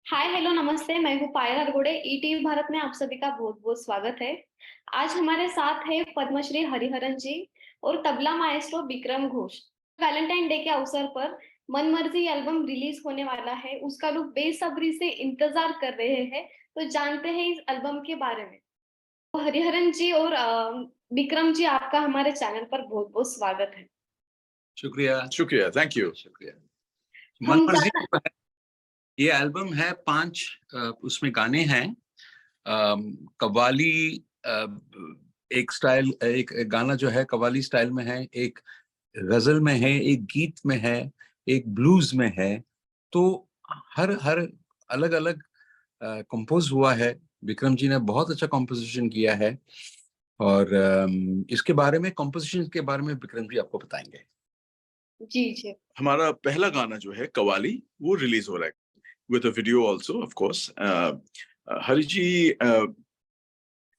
Hi hello नमस्ते। मैं हूँ पायल हरगोड़े। ईटीवी भारत में आप सभी का बहुत बहुत स्वागत है। आज हमारे साथ है पद्मश्री हरिहरन जी और tabla Maestro Vikram Ghosh. Valentine day के अवसर पर मन मर्जी एल्बम रिलीज होने वाला है, उसका लोग बेसब्री से इंतजार कर रहे हैं। तो जानते हैं इस एल्बम के बारे में। तो हरिहरन जी और विक्रम जी, आपका हमारे चैनल पर बहुत बहुत स्वागत है। शुक्रिया शुक्रिया, थैंक यू, शुक्रिया। मन हम मर्जी जानना ये एल्बम है, 5 उसमें गाने हैं। कव्वाली, एक गाना जो है कव्वाली स्टाइल में है, एक गजल में है, एक गीत में है, एक ब्लूज में है। तो हर हर अलग अलग कंपोज हुआ है। विक्रम जी ने बहुत अच्छा कंपोजिशन किया है। और इसके बारे में, कंपोजिशन के बारे में विक्रम जी आपको बताएंगे। जी जी। हमारा पहला गाना जो है कवाली, वो रिलीज हो रहा है with a video also, of course. Hariji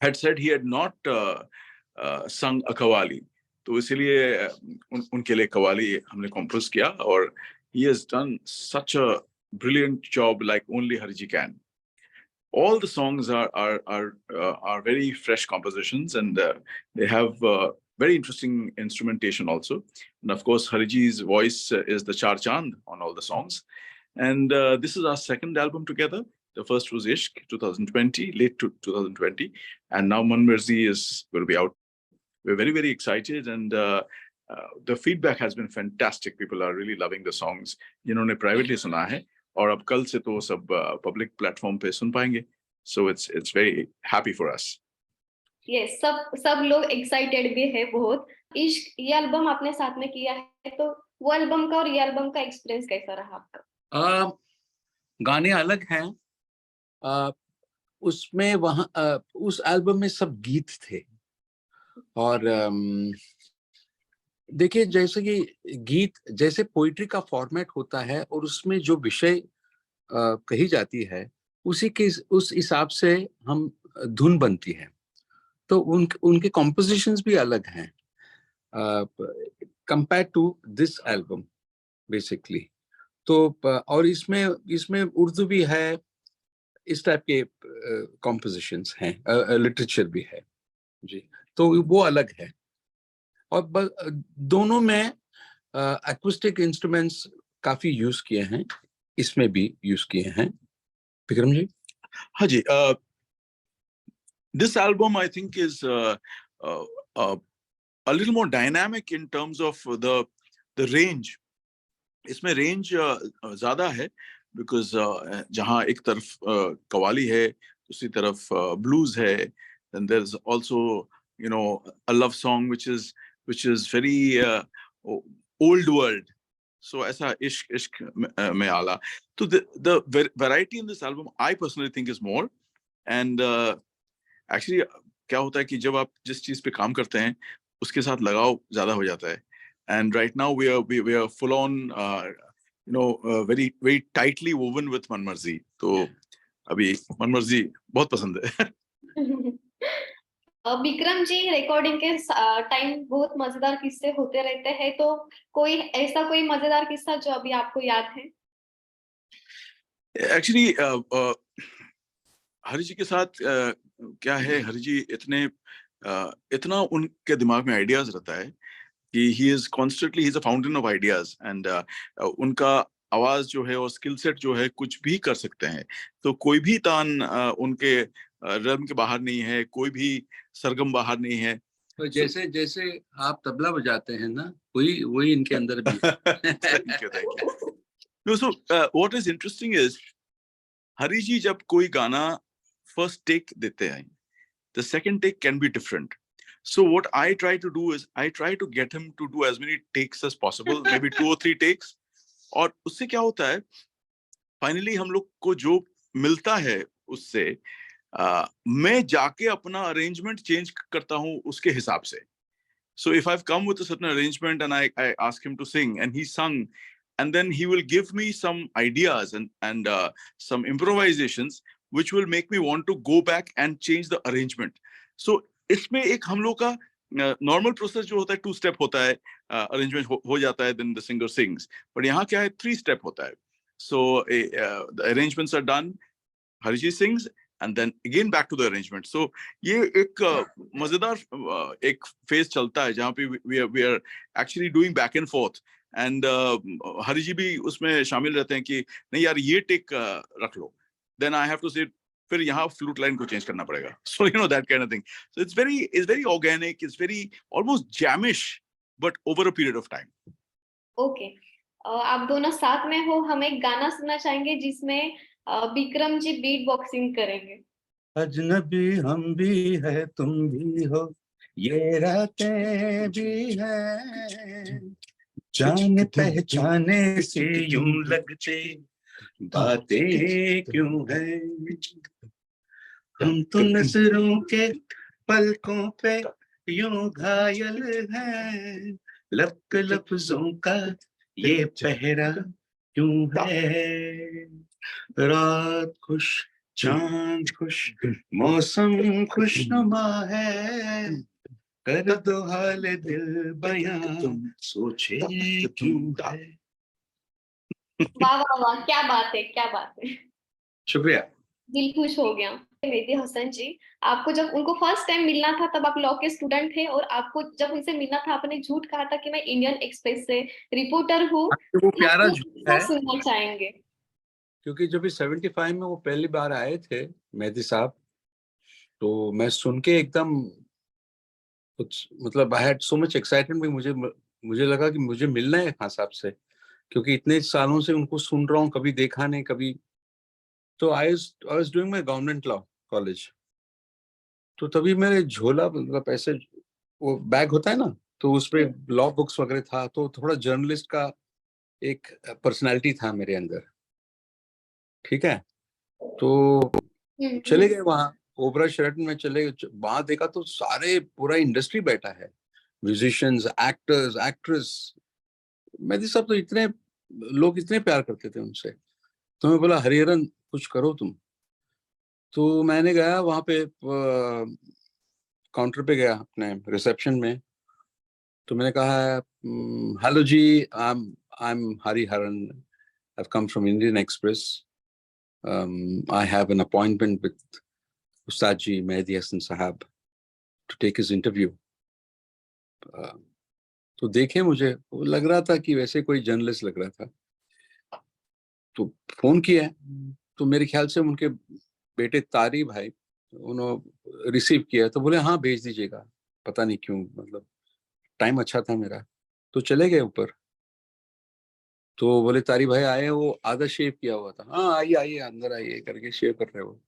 had said he had not sung a kawali, तो इसीलिए उनके लिए कवाली हमने कंपोज किया, और he has done such a brilliant job like only Hariji can. All the songs are very fresh compositions, and they have very interesting instrumentation also. And of course, Hariji's voice is the char chand on all the songs. And this is our second album together. The first was Ishq, 2020, late 2020, and now Man Marzi is going to be out. We're very, very excited, and the feedback has been fantastic. People are really loving the songs. जिन्होंने privately सुना है, और अब कल से तो सब public platform पे सुन पाएंगे. So it's very happy for us. Yes, सब लोग एक्साइटेड भी है बहुत। इश्क ये एल्बम आपने साथ में किया है, तो वो एल्बम का और ये एल्बम का एक्सपीरियंस कैसा रहा आपका? गाने अलग हैं। अ, उसमें उस एल्बम में सब गीत थे। और देखिए, जैसे कि गीत जैसे पोइट्री का फॉर्मेट होता है, और उसमें जो विषय कही जाती है, उस हिसाब से हम धुन बनती है। तो उनके कॉम्पोजिशंस भी अलग हैं compare to this album basically. तो और इसमें उर्दू भी है, इस टाइप के कॉम्पोजिशंस हैं, लिटरेचर भी है जी। तो वो अलग है। और दोनों में एक्यूस्टिक इंस्ट्रूमेंट्स काफी यूज किए हैं, इसमें भी यूज किए हैं। विक्रम जी। हाँ जी, this album I think is a little more dynamic in terms of the range. इसमें रेंज ज्यादा है, बिकॉज जहाँ एक तरफ कवाली है, दूसरी तरफ ब्लूज है, and there's also, you know, a love song which is very old world. So ऐसा इश्क इश्क में आला. तो the variety in this album I personally think is more. And actually क्या होता है कि जब आप जिस चीज पे काम करते हैं, उसके साथ लगाव ज्यादा हो जाता है. And right now we are full on very very tightly woven with Man Marzi. तो अभी मन मर्जी बहुत पसंद है. विक्रम जी, रिकॉर्डिंग के टाइम बहुत मजेदार किस्से होते रहते हैं, तो कोई मजेदार किस्सा जो अभी आपको याद है? एक्चुअली हरि जी के साथ क्या है, हरि जी इतना उनके दिमाग में आइडियाज रहता है कि he is a fountain of ideas. And उनका आवाज जो है और स्किल सेट जो है, कुछ भी कर सकते हैं. तो कोई भी तान उनके रम के बाहर नहीं है, कोई भी सरगम बाहर नहीं है. तो जैसे आप तबला बजाते हैं ना, वही इनके अंदर भी है। Thank you. No, so what is interesting is हरी जी जब कोई गाना फर्स्ट टेक देते हैं, the second take can be different. So what I try to do is I try to get him to do as many takes as possible, maybe 2 or 3 takes. और उससे क्या होता है, फाइनली हम लोग को जो मिलता है उससे मैं जाके अपना अरेंजमेंट चेंज करता हूँ उसके हिसाब से. So if I've come with a certain arrangement and I ask him to sing and he sung, and then he will give me some ideas and some improvisations which will make me want to go back and change the arrangement. So इसमें एक हम लोग का normal process जो होता है 2 step होता है, अरेंजमेंट हो जाता है, then the singer sings. But यहाँ क्या है, 3 स्टेप होता है. So the arrangements are done. Harijit sings, and then again back to the arrangement. So ये एक मजेदार एक phase चलता है जहाँ पे we are actually doing back and forth. And Hari ji भी उसमें शामिल रहते हैं कि नहीं यार ये टेक रख लो. Then I have to say फिर यहाँ flute line को change करना पड़ेगा. So you know that kind of thing. So it's very organic. It's very almost jamish, but over a period of time. Okay, आप दोनों साथ में हो, हम एक गाना सुनना चाहेंगे जिसमें विक्रम जी बीट बॉक्सिंग करेंगे. अजनबी हम भी है तुम भी हो, ये रातें भी है, जाने पहचाने से यूं लगते बातें क्यों है, हम तो नजरों के पलकों पे यूं घायल हैं, लब लफ्जों का ये पहरा क्यों है, रात खुश चांद खुश मौसम खुशनुमा है, कर दो हाल दिल बयां सोचे क्यों है. वाह वाह वाह, क्या बात है, क्या बात है. शुक्रिया. दिल खुश हो गया. मेहदी हसन जी, आपको जब उनको फर्स्ट टाइम मिलना था तब आप लॉ के स्टूडेंट थे, और आपको जब उनसे मिलना था आपने झूठ कहा था कि मैं इंडियन एक्सप्रेस से रिपोर्टर हूँ. वो प्यारा झूठ है सुनना चाहेंगे. क्योंकि जब 75 में वो पहली बार आए थे मेहदी साहब, तो मैं सुन के एकदम कुछ मतलब I had so much excitement. मुझे लगा कि मुझे मिलना है खान साहब से, क्योंकि इतने सालों से उनको सुन रहा हूँ, कभी देखा नहीं कभी. तो I was doing my government law college. तो तभी मेरे झोला मतलब ऐसे वो बैग होता है ना, तो उसपे लॉ बुक्स वगैरह था, तो थोड़ा जर्नलिस्ट का एक पर्सनालिटी था मेरे अंदर. ठीक है, तो चले गए वहां ओबरा शेरटन में, चले गए वहां, देखा तो सारे पूरा इंडस्ट्री बैठा है, म्यूजिशियंस, एक्टर्स, एक्ट्रेस. मेहदी साहब तो इतने लोग इतने प्यार करते थे उनसे. तो मैं बोला हरिहरन कुछ करो तुम. तो मैंने गया वहां पे काउंटर पे गया अपने रिसेप्शन में. तो मैंने कहा हेलो जी, I am Hariharan, I have come from Indian Express, I have an appointment with Ustad ji Mehdi Hasan साहब टू टेक हिज इंटरव्यू. तो देखे मुझे लग रहा था कि वैसे कोई जर्नलिस्ट लग रहा था. तो फोन किया, तो मेरे ख्याल से उनके बेटे तारी भाई उन्होंने रिसीव किया, तो बोले हाँ भेज दीजिएगा. पता नहीं क्यों, मतलब टाइम अच्छा था मेरा. तो चले गए ऊपर, तो बोले तारी भाई आए, वो आधा शेव किया हुआ था. हाँ आइए आइए अंदर आइए करके शेव कर रहे हो.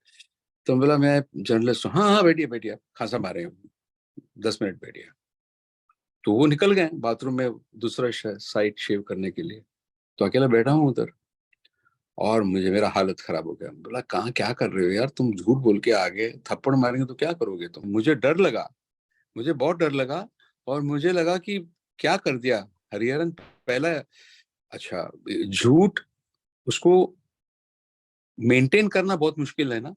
तो बोला मैं जर्नलिस्ट हूँ. हाँ हाँ बैठिए बैठिए, आप खासा मारे हो, 10 मिनट बैठिए. तो वो निकल गए बाथरूम में दूसरा साइड शेव करने के लिए. तो अकेला बैठा हूँ उधर, और मुझे मेरा हालत खराब हो गया. बोला कहाँ क्या कर रहे हो यार, तुम झूठ बोल के आगे, थप्पड़ मारेंगे तो क्या करोगे तुम. मुझे डर लगा, मुझे बहुत डर लगा, और मुझे लगा कि क्या कर दिया हरिहरन. पहला अच्छा, झूठ उसको मेंटेन करना बहुत मुश्किल है ना.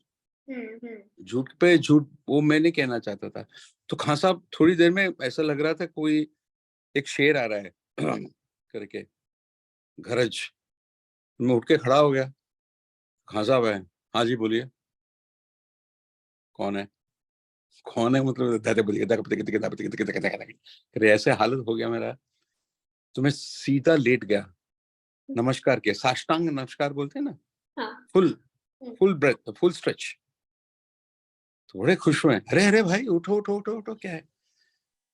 झूठ पे झूठ, वो मैं नहीं कहना चाहता था. तो खान साहब थोड़ी देर में ऐसा लग रहा था कोई एक शेर आ रहा है करके, गरज. मैं उठ के खड़ा हो गया. खान साहब है. हाँ जी बोलिए. कौन है, कौन है मतलब दादा बोलिए, ऐसे हालत हो गया मेरा. तो मैं सीधा लेट गया, नमस्कार किया, साष्टांग नमस्कार बोलते हैं ना. हाँ. Full breath, full stretch. थोड़े खुश हुए, अरे अरे भाई उठो उठो उठो उठो, क्या है.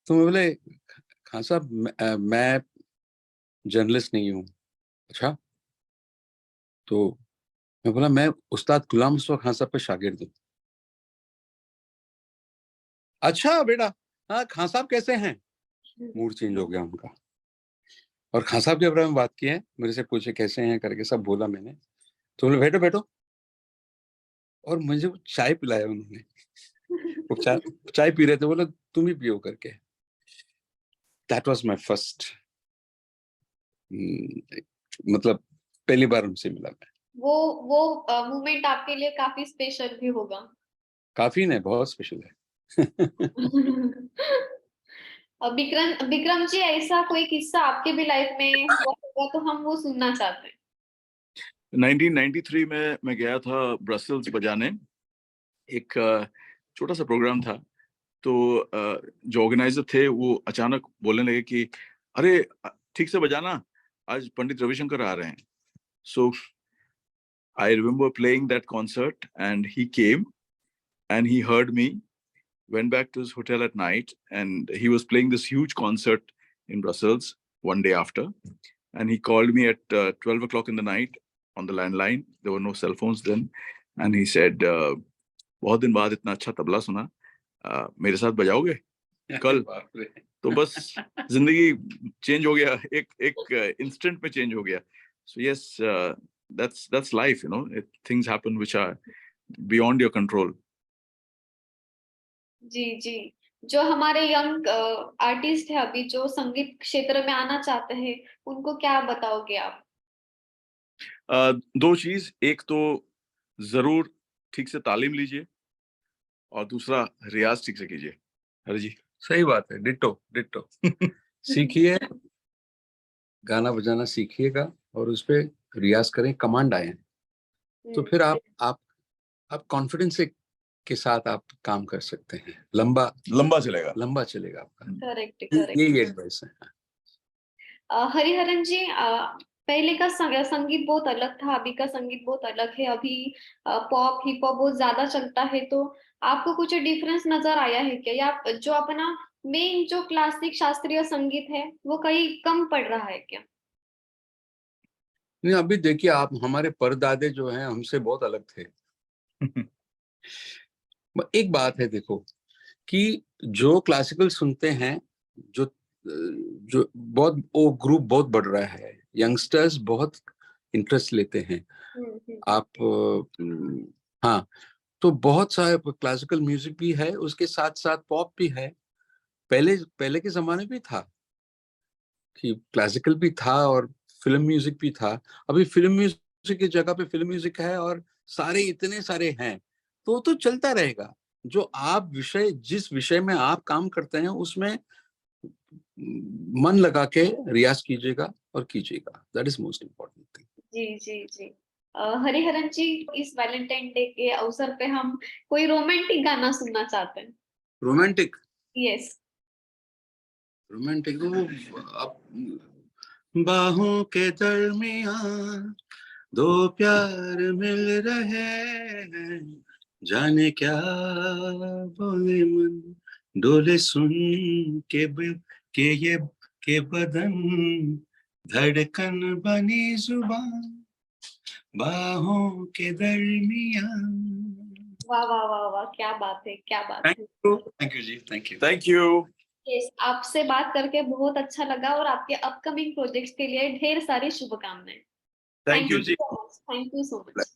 तो मैं बोले खान साहब मैं जर्नलिस्ट नहीं हूँ. अच्छा. तो मैं बोला मैं उस्ताद गुलाम मुस्तफा खान साहब का शागिर्द हूँ. अच्छा बेटा, हाँ खान साहब कैसे हैं. मूड चेंज हो गया उनका, और खान साहब के बारे में बात की है, मेरे से पूछे कैसे हैं करके, सब बोला मैंने. तो बोले बैठो बैठो, और मुझे चाय पिलाया उन्होंने. वो चाय पी रहे थे, बोले तुम ही पियो करके. दैट वाज माय फर्स्ट, मतलब पहली बार उनसे मिला मैं. वो मोमेंट आपके लिए काफी स्पेशल भी होगा. काफी नहीं, बहुत स्पेशल है. विक्रम जी, ऐसा कोई किस्सा आपके भी लाइफ में हुआ होगा तो हम वो सुनना चाहते हैं. 1993 में मैं गया था ब्रसेल्स बजाने, एक छोटा सा प्रोग्राम था। तो जो ऑर्गेनाइजर थे वो अचानक बोलने लगे कि अरे ठीक से बजाना, आज पंडित रविशंकर आ रहे हैं। So I remember playing that concert and he came and he heard me, went back to his hotel at night, and he was playing this huge concert in Brussels one day after. And he called me at 12 o'clock in the night on the landline. There were no cell phones then. And he said, बहुत दिन बाद इतना अच्छा तबला सुना, मेरे साथ बजाओगे कल? तो बस जिंदगी चेंज हो गया, एक इंस्टेंट में चेंज हो गया. So yes, that's life, you know. Things happen which are beyond your control. जी जी, जो हमारे यंग आर्टिस्ट है अभी जो संगीत क्षेत्र में आना चाहते हैं, उनको क्या बताओगे आप? दो चीज, एक तो जरूर ठीक से तालीम लीजिए और दूसरा रियाज ठीक से कीजिए. हरि जी. सही बात है, डिट्टो डिट्टो. सीखिए, गाना बजाना सीखिएगा और उस पे रियाज करें, कमांड आए तो फिर आप कॉन्फिडेंस के साथ आप काम कर सकते हैं. लंबा चलेगा आपका. करेक्ट ये करेक्ट. एडवाइस है. हरिहरन जी, पहले का संगीत बहुत अलग था, अभी का संगीत बहुत अलग है. अभी पॉप हिप हॉप बहुत ज्यादा चलता है, तो आपको कुछ डिफरेंस नजर आया है क्या? या जो अपना मेन जो क्लासिक शास्त्रीय संगीत है वो कहीं कम पड़ रहा है क्या? नहीं, अभी देखिए आप, हमारे परदादे जो हैं हमसे बहुत अलग थे. एक बात है देखो कि जो क्लासिकल सुनते हैं, जो जो बहुत, वो ग्रुप बहुत बढ़ रहा है, यंगस्टर्स बहुत इंटरेस्ट लेते हैं. आप हाँ, तो बहुत सारे क्लासिकल म्यूजिक भी है, उसके साथ साथ पॉप भी है. पहले के जमाने में था कि क्लासिकल भी था और फिल्म म्यूजिक भी था. अभी फिल्म म्यूजिक की जगह पे फिल्म म्यूजिक है और सारे इतने सारे हैं, तो चलता रहेगा. जो आप जिस विषय में आप काम करते हैं उसमें मन लगा के रियाज कीजिएगा और कीजिएगा. That is most important thing. जी जी जी. हरिहरन जी, इस वैलेंटाइन डे के अवसर पे हम कोई रोमांटिक गाना सुनना चाहते हैं. Romantic yes. रोमांटिक तो आप, बाहों के दरमियान दो प्यार मिल रहे हैं, जाने क्या बोले मन, डोले सुन के बदन, धड़कन बनी जुबान, बाहों के दरमियान. वाह वाह वाह वाह, क्या बात है, क्या बात है. थैंक यू जी, thank you. Thank you. Yes, आपसे बात करके बहुत अच्छा लगा और आपके अपकमिंग प्रोजेक्ट्स के लिए ढेर सारी शुभकामनाएं. Thank you जी. Thank you so much.